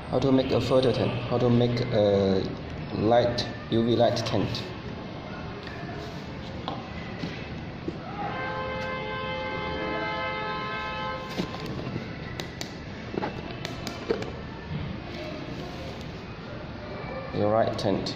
How to make a photo tent? How to make a light UV light tent? Your light tent.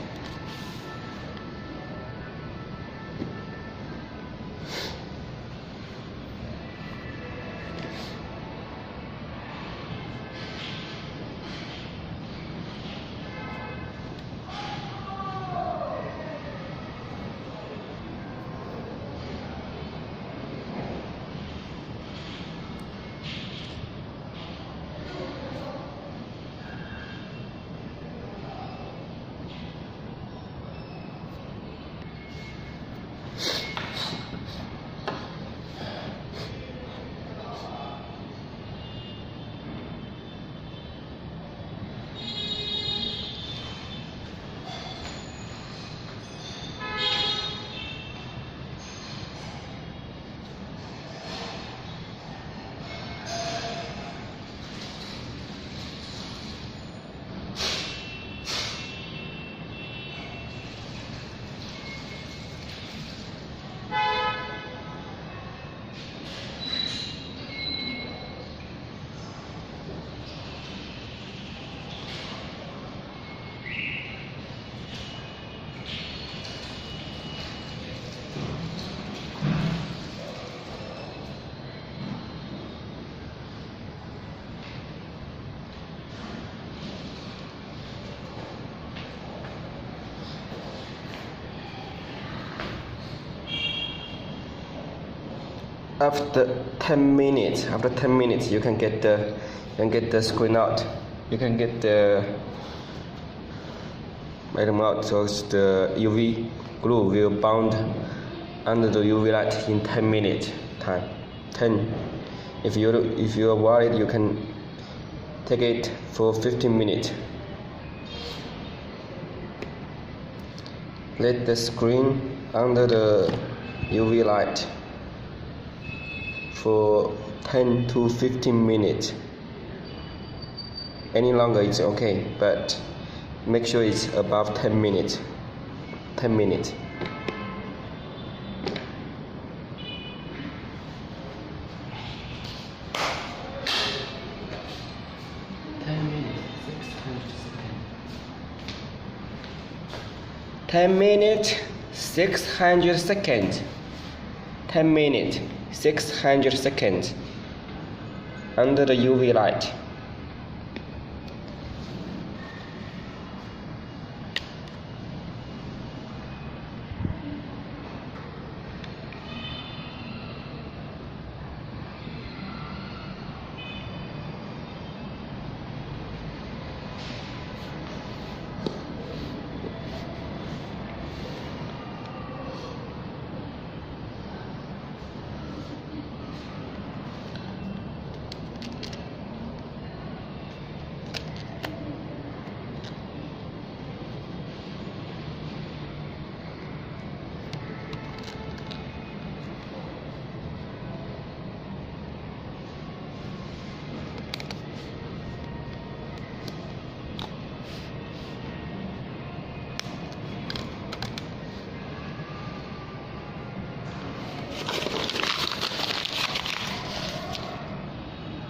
After 10 minutes, you can get the screen out. You can get the item out, so the UV glue will bound under the UV light in 10 minutes time. 10. If you are worried, you can take it for 15 minutes. Let the screen under the UV light for 10 to 15 minutes. Any longer it's okay, but make sure it's above 10 minutes. 10 minutes. Ten minutes, 600 seconds. 10 minutes, 600 seconds under the UV light.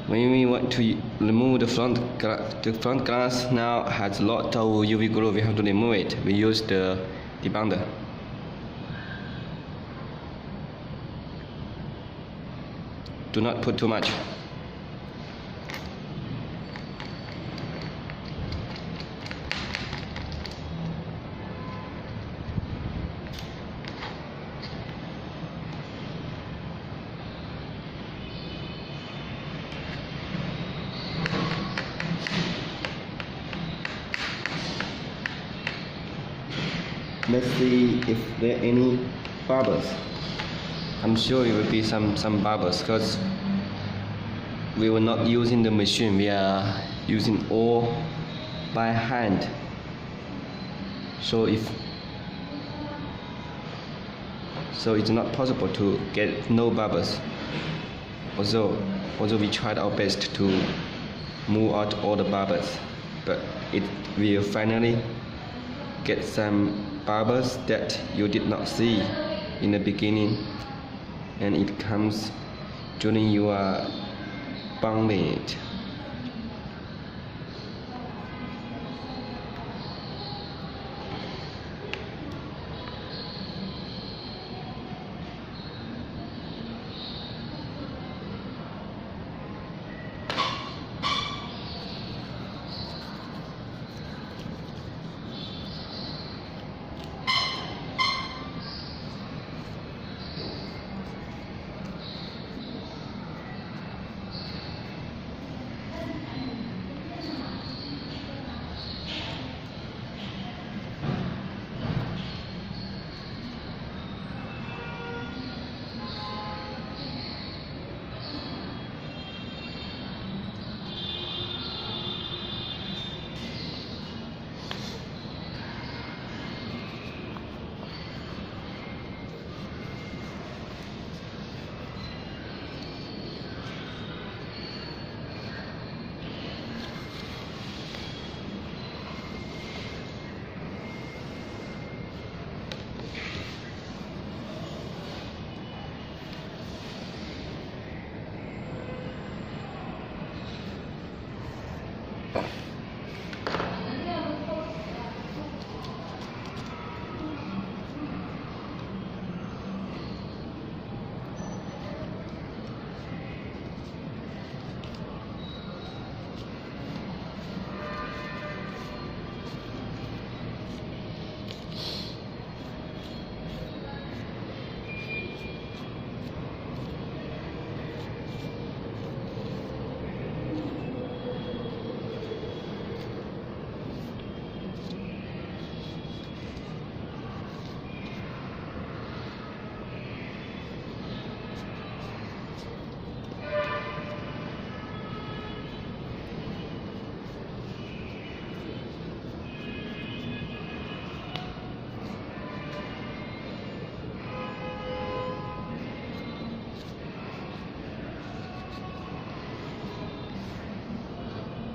When we want to remove the front glass now has a lot of UV glue, we have to remove it. We use the debounder. Do not put too much. Let's see if there are any bubbles. I'm sure it will be some bubbles because we were not using the machine. We are using all by hand. So it's not possible to get no bubbles. Although we tried our best to move out all the bubbles. but it will finally get some bubbles that you did not see in the beginning, and it comes during your bonding it.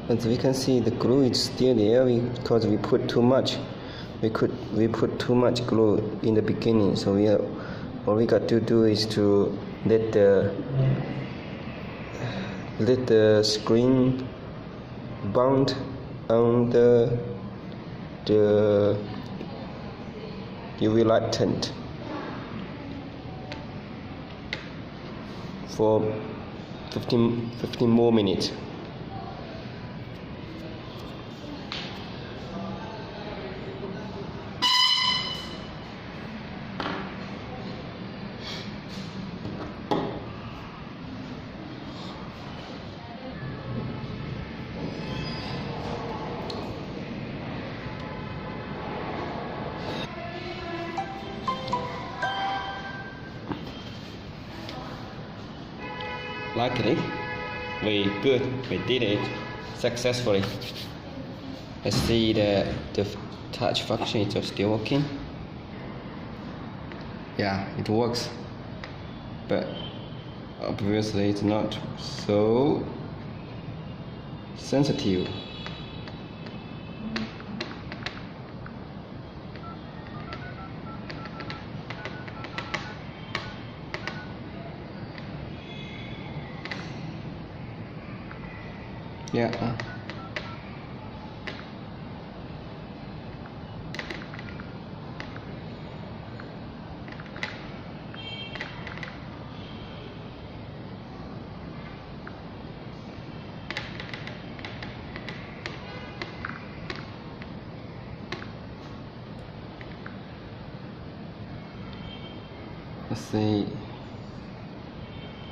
As we can see, the glue is still there because we put too much. We put too much glue in the beginning. So all we got to do is to let the screen bound on the UV light tint for 15 more minutes. Luckily, we did it successfully. Let's see the touch function is still working. Yeah, it works, but obviously it's not so sensitive. Yeah. Let's see.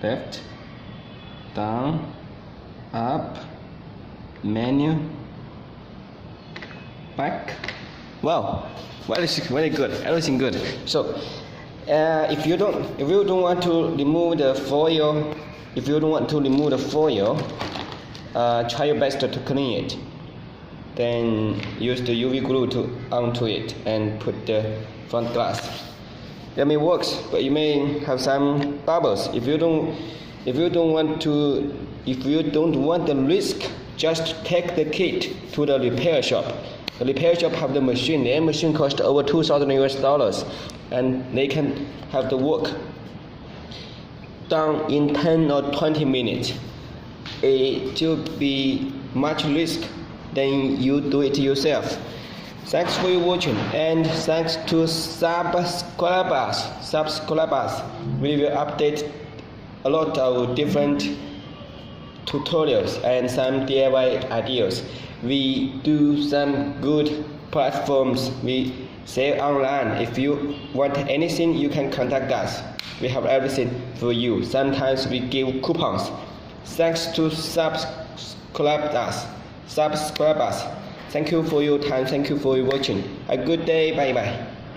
Left, down, up, menu, back. Wow, very good. Everything good. So, if you don't want to remove the foil, try your best to clean it. Then use the UV glue onto it and put the front glass. That may works, but you may have some bubbles. If you don't want the risk just take the kit to the repair shop. The repair shop have the machine. The machine cost over $2,000, and they can have the work done in 10 or 20 minutes. It will be much risk than you do it yourself. Thanks for your watching, and thanks to subscribers. We will update a lot of different tutorials and some DIY ideas. We do some good platforms we sell online. If you want anything, you can contact us. We have everything for you. Sometimes we give coupons. Thanks to subscribers. Thank you for your time. Thank you for your watching. A good day. Bye bye.